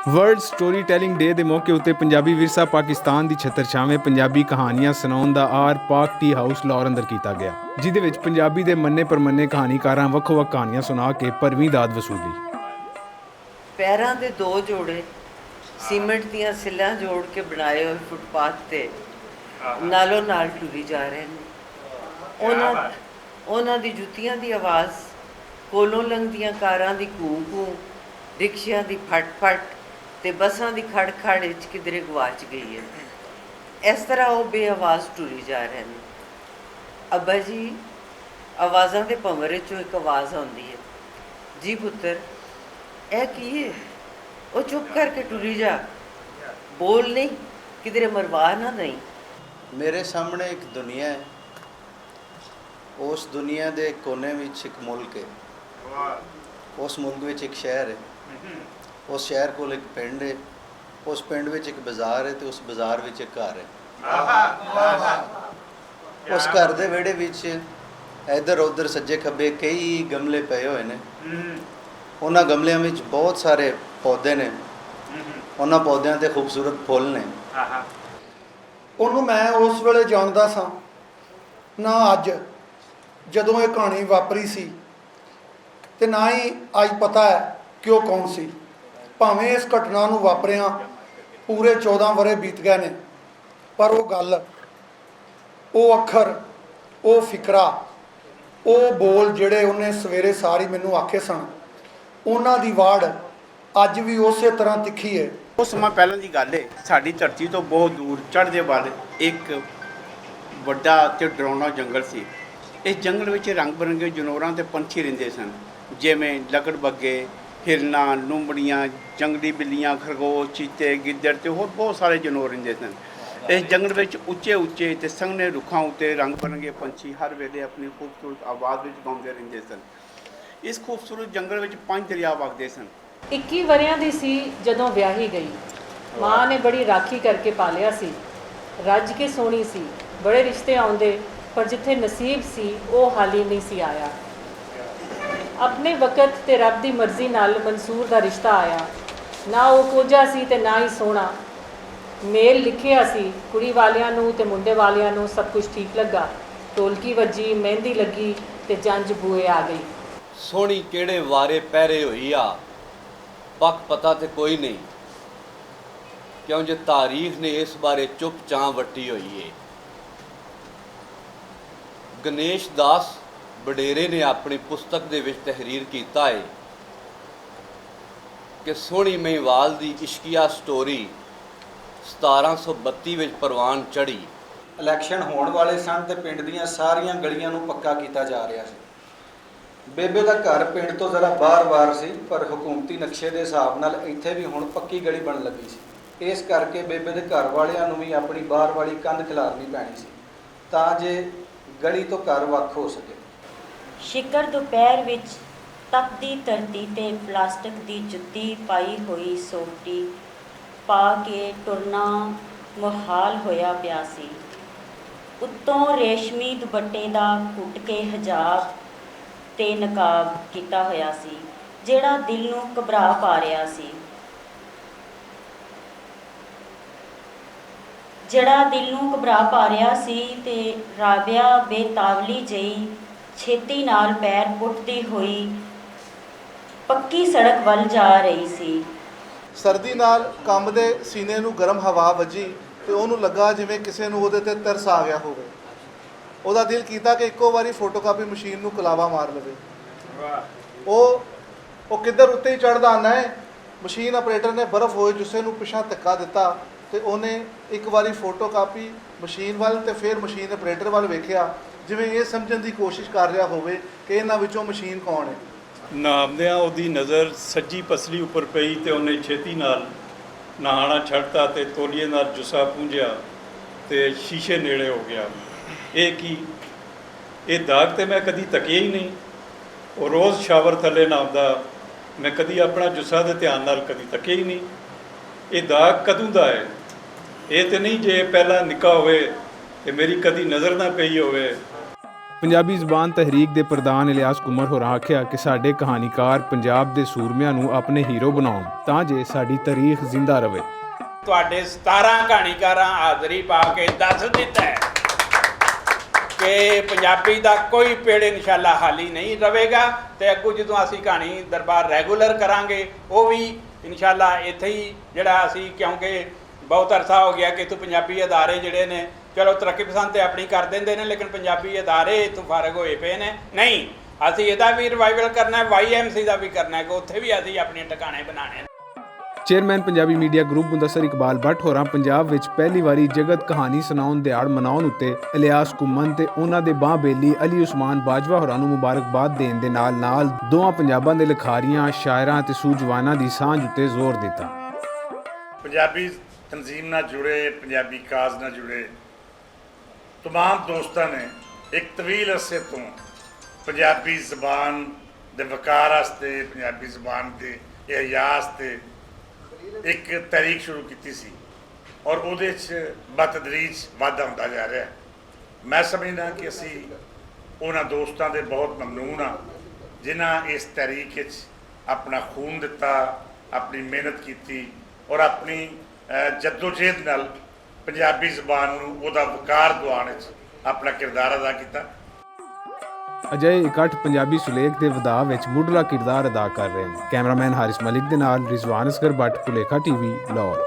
World story telling ਡੇ ਦੇ ਮੌਕੇ ਉੱਤੇ ਪੰਜਾਬੀ ਵਿਰਸਾ ਪਾਕਿਸਤਾਨ ਦੀ ਛਤਰਛਾਵੇਂ ਪੰਜਾਬੀ ਕਹਾਣੀਆਂ ਸੁਣਾਉਣ ਦਾ ਪਾਕ ਟੀ ਹਾਊਸ ਲਾਹੌਰ ਅੰਦਰ ਕੀਤਾ ਗਿਆ, ਜਿਹਦੇ ਵਿੱਚ ਪੰਜਾਬੀ ਦੇ ਮੰਨੇ ਪਰਮੰਨੇ ਕਹਾਣੀਕਾਰਾਂ ਵੱਖੋ-ਵੱਖ ਕਹਾਣੀਆਂ ਸੁਣਾ ਕੇ ਭਰਵੀਂ ਦਾਦ ਵਸੂਲੀ। ਪੈਰਾਂ ਦੇ ਦੋ ਜੋੜੇ ਸੀਮੈਂਟ ਦੀਆਂ ਸਿੱਲਾਂ ਜੋੜ ਕੇ ਬਣਾਏ ਹੋਏ ਫੁੱਟਪਾਥ ਤੇ ਨਾਲੋਂ ਨਾਲ ਟੁਰੀ ਜਾ ਰਹੇ ਨੇ। ਉਹਨਾਂ ਦੀ ਜੁੱਤੀਆਂ ਦੀ ਆਵਾਜ਼, ਕੋਲੋਂ ਲੰਘਦੀਆਂ ਕਾਰਾਂ ਦੀ ਕੂੰ-ਕੂੰ, ਰਿਕਸ਼ਿਆਂ ਦੀ ਫਟ-ਫਟ ਤੇ ਬੱਸਾਂ ਦੀ ਖੜ-ਖੜ ਵਿੱਚ ਕਿਧਰੇ ਗਵਾਚ ਗਈ ਹੈ। ਇਸ ਤਰ੍ਹਾਂ ਉਹ ਬੇਆਵਾਜ਼ ਟੁਰੀ ਜਾ ਰਹੇ ਨੇ। ਅੱਬਾ ਜੀ, ਆਵਾਜ਼ਾਂ ਦੇ ਭੰਵਰ ਵਿੱਚੋਂ ਇੱਕ ਆਵਾਜ਼ ਆਉਂਦੀ ਹੈ, ਜੀ ਪੁੱਤਰ ਇਹ ਕੀ ਹੈ? ਉਹ ਚੁੱਪ ਕਰਕੇ ਟੁਰੀ ਜਾ, ਬੋਲ ਨਹੀਂ, ਕਿਧਰੇ ਮਰਵਾ ਨਾ ਦਈ। ਮੇਰੇ ਸਾਹਮਣੇ ਇੱਕ ਦੁਨੀਆ ਹੈ, ਉਸ ਦੁਨੀਆ ਦੇ ਕੋਨੇ ਵਿੱਚ ਇੱਕ ਮੁਲਕ ਹੈ, ਉਸ ਮੁਲਕ ਵਿੱਚ ਇੱਕ ਸ਼ਹਿਰ ਹੈ, ਉਸ ਸ਼ਹਿਰ ਕੋਲ ਇੱਕ ਪਿੰਡ ਹੈ, ਉਸ ਪਿੰਡ ਵਿੱਚ ਇੱਕ ਬਾਜ਼ਾਰ ਹੈ ਤੇ ਉਸ ਬਾਜ਼ਾਰ ਵਿੱਚ ਇੱਕ ਘਰ ਹੈ। ਉਸ ਘਰ ਦੇ ਵਿਹੜੇ ਵਿੱਚ ਇੱਧਰ ਉੱਧਰ ਸੱਜੇ ਖੱਬੇ ਕਈ ਗਮਲੇ ਪਏ ਹੋਏ ਨੇ। ਉਹਨਾਂ ਗਮਲਿਆਂ ਵਿੱਚ ਬਹੁਤ ਸਾਰੇ ਪੌਦੇ ਨੇ, ਉਹਨਾਂ ਪੌਦਿਆਂ 'ਤੇ ਖੂਬਸੂਰਤ ਫੁੱਲ ਨੇ। ਉਹਨੂੰ ਮੈਂ ਉਸ ਵੇਲੇ ਜਾਣਦਾ ਸਾਂ ਨਾ ਅੱਜ ਜਦੋਂ ਇਹ ਕਹਾਣੀ ਵਾਪਰੀ ਸੀ, ਤੇ ਨਾ ਹੀ ਅੱਜ ਪਤਾ ਹੈ ਕਿ ਉਹ ਕੌਣ ਸੀ। ਭਾਵੇਂ ਇਸ ਘਟਨਾ ਨੂੰ ਵਾਪਰਿਆਂ ਪੂਰੇ 14 ਵਰ੍ਹੇ ਬੀਤ ਗਏ ਨੇ, ਪਰ ਉਹ ਗੱਲ, ਉਹ ਅੱਖਰ, ਉਹ ਫਿਕਰਾ, ਉਹ ਬੋਲ ਜਿਹੜੇ ਉਹਨੇ ਸਵੇਰੇ ਸਾਰੀ ਮੈਨੂੰ ਆਖੇ ਸਨ, ਉਹਨਾਂ ਦੀ ਵਾੜ ਅੱਜ ਵੀ ਉਸੇ ਤਰ੍ਹਾਂ ਤਿੱਖੀ ਹੈ। ਉਹ ਸਮਾਂ ਪਹਿਲਾਂ ਦੀ ਗੱਲ ਹੈ। ਸਾਡੀ ਧਰਤੀ ਤੋਂ ਬਹੁਤ ਦੂਰ ਚੜ੍ਹਦੇ ਵੱਲ ਇੱਕ ਵੱਡਾ ਅਤੇ ਡਰਾਉਣਾ ਜੰਗਲ ਸੀ। ਇਸ ਜੰਗਲ ਵਿੱਚ ਰੰਗ ਬਿਰੰਗੇ ਜਨੌਰਾਂ ਅਤੇ ਪੰਛੀ ਰਹਿੰਦੇ ਸਨ, ਜਿਵੇਂ ਲਕੜਬੱਗੇ, ਹਿਰਨਾਂ, ਲੂੰਬੜੀਆਂ, ਜੰਗਲੀ ਬਿੱਲੀਆਂ, ਖਰਗੋਸ਼, ਚੀਤੇ, ਗਿੱਦੜ ਅਤੇ ਹੋਰ ਬਹੁਤ ਸਾਰੇ ਜਨੌਰ ਰਹਿੰਦੇ ਸਨ। ਇਸ ਜੰਗਲ ਵਿੱਚ ਉੱਚੇ ਉੱਚੇ ਅਤੇ ਸੰਘਣੇ ਰੁੱਖਾਂ ਉੱਤੇ ਰੰਗ ਬਿਰੰਗੇ ਪੰਛੀ ਹਰ ਵੇਲੇ ਆਪਣੀ ਖੂਬਸੂਰਤ ਆਵਾਜ਼ ਵਿੱਚ ਗਾਉਂਦੇ ਰਹਿੰਦੇ ਸਨ। ਇਸ ਖੂਬਸੂਰਤ ਜੰਗਲ ਵਿੱਚ 5 ਦਰਿਆ ਵਗਦੇ ਸਨ। 21 ਵਰ੍ਹਿਆਂ ਦੀ ਸੀ ਜਦੋਂ ਵਿਆਹੀ ਗਈ। ਮਾਂ ਨੇ ਬੜੀ ਰਾਖੀ ਕਰਕੇ ਪਾਲਿਆ ਸੀ, ਰੱਜ ਕੇ ਸੋਹਣੀ ਸੀ। ਬੜੇ ਰਿਸ਼ਤੇ ਆਉਂਦੇ, ਪਰ ਜਿੱਥੇ ਨਸੀਬ ਸੀ ਉਹ ਹਾਲੀ ਨਹੀਂ ਸੀ ਆਇਆ। ਆਪਣੇ ਵਕਤ ਤੇ ਰੱਬ ਦੀ ਮਰਜ਼ੀ ਨਾਲ ਮਨਸੂਰ ਦਾ ਰਿਸ਼ਤਾ ਆਇਆ। ਨਾ ਉਹ ਕੋਝਾ ਸੀ ਤੇ ਨਾ ਹੀ ਸੋਹਣਾ। ਮੇਲ ਲਿਖਿਆ ਸੀ, ਕੁੜੀ ਵਾਲਿਆਂ ਨੂੰ ਤੇ ਮੁੰਡੇ ਵਾਲਿਆਂ ਨੂੰ ਸਭ ਕੁਝ ਠੀਕ ਲੱਗਾ। ਢੋਲਕੀ ਵੱਜੀ, ਮਹਿੰਦੀ ਲੱਗੀ ਤੇ ਜੰਝ ਬੂਏ ਆ ਗਈ। ਸੋਹਣੀ ਕਿਹੜੇ ਵਾਰੇ ਪਹਿਰੇ ਹੋਈ ਆ, ਪੱਕ ਪਤਾ ਤੇ ਕੋਈ ਨਹੀਂ, ਕਿਉਂ ਜੇ ਤਾਰੀਖ ਨੇ ਇਸ ਬਾਰੇ ਚੁੱਪ ਚਾਂ ਵੱਟੀ ਹੋਈ ਏ। ਗਣੇਸ਼ ਦਾਸ ਵਡੇਰੇ ਨੇ ਆਪਣੀ ਪੁਸਤਕ ਦੇ ਵਿੱਚ ਤਹਿਰੀਰ ਕੀਤਾ ਹੈ ਕਿ ਸੋਹਣੀ ਮਹੀਵਾਲ ਦੀ ਇਸ਼ਕੀਆ ਸਟੋਰੀ 1732 ਵਿੱਚ ਪ੍ਰਵਾਨ ਚੜ੍ਹੀ। ਇਲੈਕਸ਼ਨ ਹੋਣ ਵਾਲੇ ਸਨ ਤੇ ਪਿੰਡ ਦੀਆਂ ਸਾਰੀਆਂ ਗਲੀਆਂ ਨੂੰ ਪੱਕਾ ਕੀਤਾ ਜਾ ਰਿਹਾ ਸੀ। ਬੇਬੇ ਦਾ ਘਰ ਪਿੰਡ ਤੋਂ ਜ਼ਰਾ ਬਾਹਰ ਸੀ, ਪਰ ਹਕੂਮਤੀ ਨਕਸ਼ੇ ਦੇ ਹਿਸਾਬ ਨਾਲ ਇੱਥੇ ਵੀ ਹੁਣ ਪੱਕੀ ਗਲੀ ਬਣਨ ਲੱਗੀ ਸੀ। ਇਸ ਕਰਕੇ ਬੇਬੇ ਦੇ ਘਰ ਵਾਲਿਆਂ ਨੂੰ ਵੀ ਆਪਣੀ ਬਾਹਰ ਵਾਲੀ ਕੰਧ ਖਿਲਾਰਨੀ ਪੈਣੀ ਸੀ, ਤਾਂ ਜੇ ਗਲੀ ਤੋਂ ਘਰ ਵੱਖ ਹੋ ਸਕੇ। ਸ਼ਿਕਰ ਦੁਪਹਿਰ ਵਿੱਚ ਤਪਦੀ ਧਰਤੀ ਤੇ ਪਲਾਸਟਿਕ ਦੀ ਜੁੱਤੀ ਪਾਈ ਹੋਈ ਸੋਟੀ ਪਾ ਕੇ ਤੁਰਨਾ ਮੁਹਾਲ ਹੋਇਆ ਪਿਆ ਸੀ। ਉੱਤੋਂ ਰੇਸ਼ਮੀ ਦੁਪੱਟੇ ਦਾ ਘੁੱਟ ਕੇ ਹਿਜਾਬ ਤੇ ਨਕਾਬ ਕੀਤਾ ਹੋਇਆ ਸੀ, ਜਿਹੜਾ ਦਿਲ ਨੂੰ ਘਬਰਾ ਪਾ ਰਿਹਾ ਸੀ। ਤੇ ਰਾਬਿਆ ਬੇਤਾਵਲੀ ਜਿਹੀ ਛੇਤੀ ਨਾਲ ਪੈਰ ਪੁੱਟਦੀ ਹੋਈ ਪੱਕੀ ਸੜਕ ਵੱਲ ਜਾ ਰਹੀ ਸੀ। ਸਰਦੀ ਨਾਲ ਕੰਬਦੇ ਸੀਨੇ ਨੂੰ ਗਰਮ ਹਵਾ ਵੱਜੀ ਤੇ ਉਹਨੂੰ ਲੱਗਾ ਜਿਵੇਂ ਕਿਸੇ ਨੂੰ ਉਹਦੇ ਤੇ ਤਰਸ ਆ ਗਿਆ ਹੋਵੇ। ਉਹਦਾ ਦਿਲ ਕੀਤਾ ਕਿ ਇੱਕੋ ਵਾਰੀ ਫੋਟੋਕਾਪੀ ਮਸ਼ੀਨ ਨੂੰ ਕਲਾਵਾ ਮਾਰ ਲਵੇ। ਉਹ ਕਿੱਧਰ ਉੱਤੇ ਹੀ ਚੜ੍ਹਦਾ ਆਉਂਦਾ ਹੈ। ਮਸ਼ੀਨ ਆਪਰੇਟਰ ਨੇ ਬਰਫ਼ ਹੋਏ ਜੁੱਸੇ ਨੂੰ ਪਿਛਾਂ ਧੱਕਾ ਦਿੱਤਾ ਤੇ ਉਹਨੇ ਇੱਕ ਵਾਰੀ ਫੋਟੋਕਾਪੀ ਮਸ਼ੀਨ ਵੱਲ ਤੇ ਫਿਰ ਮਸ਼ੀਨ ਆਪਰੇਟਰ ਵੱਲ ਵੇਖਿਆ, ਜਿਵੇਂ ਇਹ ਸਮਝਣ ਦੀ ਕੋਸ਼ਿਸ਼ ਕਰ ਰਿਹਾ ਹੋਵੇ ਕਿ ਇਹਨਾਂ ਵਿੱਚੋਂ ਮਸ਼ੀਨ ਕੌਣ ਹੈ। ਨਾਮਦਿਆਂ ਉਹਦੀ ਨਜ਼ਰ ਸੱਜੀ ਪਸਲੀ ਉੱਪਰ ਪਈ ਤੇ ਉਹਨੇ ਛੇਤੀ ਨਾਲ ਨਹਾਣਾ ਛੱਡਤਾ ਤੇ ਤੋਲੀਏ ਨਾਲ ਜੁੱਸਾ ਪੂੰਝਿਆ ਤੇ ਸ਼ੀਸ਼ੇ ਨੇੜੇ ਹੋ ਗਿਆ। ਇਹ ਕੀ, ਇਹ ਦਾਗ ਤੇ ਮੈਂ ਕਦੀ ਤੱਕਿਆ ਹੀ ਨਹੀਂ। ਉਹ ਰੋਜ਼ ਸ਼ਾਵਰ ਥੱਲੇ ਨਹਾਉਂਦਾ, ਮੈਂ ਕਦੀ ਆਪਣਾ ਜੁੱਸਾ ਦੇ ਧਿਆਨ ਨਾਲ ਕਦੀ ਤੱਕਿਆ ਹੀ ਨਹੀਂ। ਇਹ ਦਾਗ ਕਦੋਂ ਦਾ ਹੈ? ਇਹ ਤੇ ਨਹੀਂ ਜੇ ਪਹਿਲਾਂ ਨਿੱਕਾ ਹੋਵੇ ਤੇ ਮੇਰੀ ਕਦੀ ਨਜ਼ਰ ਨਾ ਪਈ ਹੋਵੇ। ਪੰਜਾਬੀ ਜ਼ੁਬਾਨ ਤਹਿਰੀਕ ਦੇ ਪ੍ਰਧਾਨ ਇਲਿਆਸ ਕੁਮਰ ਹੋਰਾਂ ਆਖਿਆ ਕਿ ਸਾਡੇ ਕਹਾਣੀਕਾਰ ਪੰਜਾਬ ਦੇ ਸੂਰਮਿਆਂ ਨੂੰ ਆਪਣੇ ਹੀਰੋ ਬਣਾਉਣ ਤਾਂ ਜੇ ਸਾਡੀ ਤਾਰੀਖ ਜ਼ਿੰਦਾ ਰਵੇ। ਤੁਹਾਡੇ 17 ਕਹਾਣੀਕਾਰਾਂ ਹਾਜ਼ਰੀ ਪਾ ਕੇ ਦੱਸ ਦਿੱਤਾ ਹੈ ਕਿ ਪੰਜਾਬੀ ਦਾ ਕੋਈ ਪੇੜ ਇਨਸ਼ਾਅੱਲਾ ਖਾਲੀ ਨਹੀਂ ਰਵੇਗਾ ਤੇ ਅੱਗੋਂ ਜਦੋਂ ਅਸੀਂ ਕਹਾਣੀ ਦਰਬਾਰ ਰੈਗੂਲਰ ਕਰਾਂਗੇ ਉਹ ਵੀ ਇਨਸ਼ਾਅੱਲਾ ਇੱਥੇ ਹੀ ਜਿਹੜਾ ਅਸੀਂ, ਕਿਉਂਕਿ ਬਹੁਤ ਅਰਸਾ ਹੋ ਗਿਆ ਕਿ ਇੱਥੋਂ ਪੰਜਾਬੀ ਅਦਾਰੇ ਜਿਹੜੇ ਨੇ ਚਲੋ ਤਰੱਕੀ ਪਸੰਦ ਤੇ ਆਪਣੀ ਕਰ ਦਿੰਦੇ ਨੇ, ਲੇਕਿਨ ਪੰਜਾਬੀ ਅਦਾਰੇ ਇੱਥੋਂ ਫਾਰਗ ਹੋਏ ਪਏ ਨੇ। ਨਹੀਂ, ਅਸੀਂ ਇਹਦਾ ਵੀ ਰਿਵਾਈਵਲ ਕਰਨਾ ਹੈ, YMC ਦਾ ਵੀ ਕਰਨਾ ਹੈ ਕਿ ਉੱਥੇ ਵੀ ਅਸੀਂ ਆਪਣੇ ਟਿਕਾਣੇ ਬਣਾਉਣੇ। Chairman Punjabi media group Mudassar Iqbal Bhat ਹੋਰਾਂ ਪੰਜਾਬ ਵਿੱਚ ਪਹਿਲੀ ਵਾਰੀ ਜਗਤ ਕਹਾਣੀ ਸੁਣਾਉਣ ਦਿਹਾੜ ਮਨਾਉਣ ਉੱਤੇ ਇਲਿਆਸ ਕੁਮਨ ਤੇ ਉਹਨਾਂ ਦੇ ਬਾਂਹ ਬੇਲੀ ਅਲੀ ਉਸਮਾਨ ਬਾਜਵਾ ਹੋਰਾਂ ਨੂੰ ਮੁਬਾਰਕਬਾਦ ਦੇਣ ਦੇ ਨਾਲ ਦੋਵਾਂ ਪੰਜਾਬਾਂ ਦੇ ਲਿਖਾਰੀਆਂ, ਸ਼ਾਇਰਾਂ ਤੇ ਸੂਝਵਾਨਾਂ ਦੀ ਸਾਂਝ ਉੱਤੇ ਜ਼ੋਰ ਦਿੱਤਾ। ਪੰਜਾਬੀ ਤਨਜ਼ੀਮ ਨਾਲ ਜੁੜੇ, ਪੰਜਾਬੀ ਕਾਜ਼ ਨਾਲ ਜੁੜੇ तमाम दोस्तों ने एक तवील अरसे तो पंजाबी ज़बान दे वकार वास्ते, पंजाबी ज़बान के एहया वास्ते एक तहरीक शुरू की सी और उहदे च बतदरीज वाधा होंदा जा रहा है। मैं समझदा कि असी उन्हां दोस्तां दे बहुत ममनून हाँ जिन्हां इस तहरीक च अपना खून दिता, अपनी मेहनत की और अपनी जद्दोजहद नाल ਪੰਜਾਬੀ ਜ਼ਬਾਨ ਨੂੰ ਉਹਦਾ ਵਕਾਰ ਦਿਵਾਉਣ ਵਿੱਚ ਆਪਣਾ ਕਿਰਦਾਰ ਅਦਾ ਕੀਤਾ। ਅਜਿਹੇ ਇਕੱਠ ਪੰਜਾਬੀ ਸੁਲੇਖ ਦੇ ਵਧਾਅ ਵਿੱਚ ਮੁੱਢਲਾ ਕਿਰਦਾਰ ਅਦਾ ਕਰ ਰਹੇ ਨੇ। ਕੈਮਰਾਮੈਨ ਹਾਰਿਸ ਮਲਿਕ ਦੇ ਨਾਲ ਰਿਜ਼ਵਾਨ ਅਸਗਰ ਭੱਟ, ਭੁਲੇਖਾ TV, ਲਾਹੌਰ।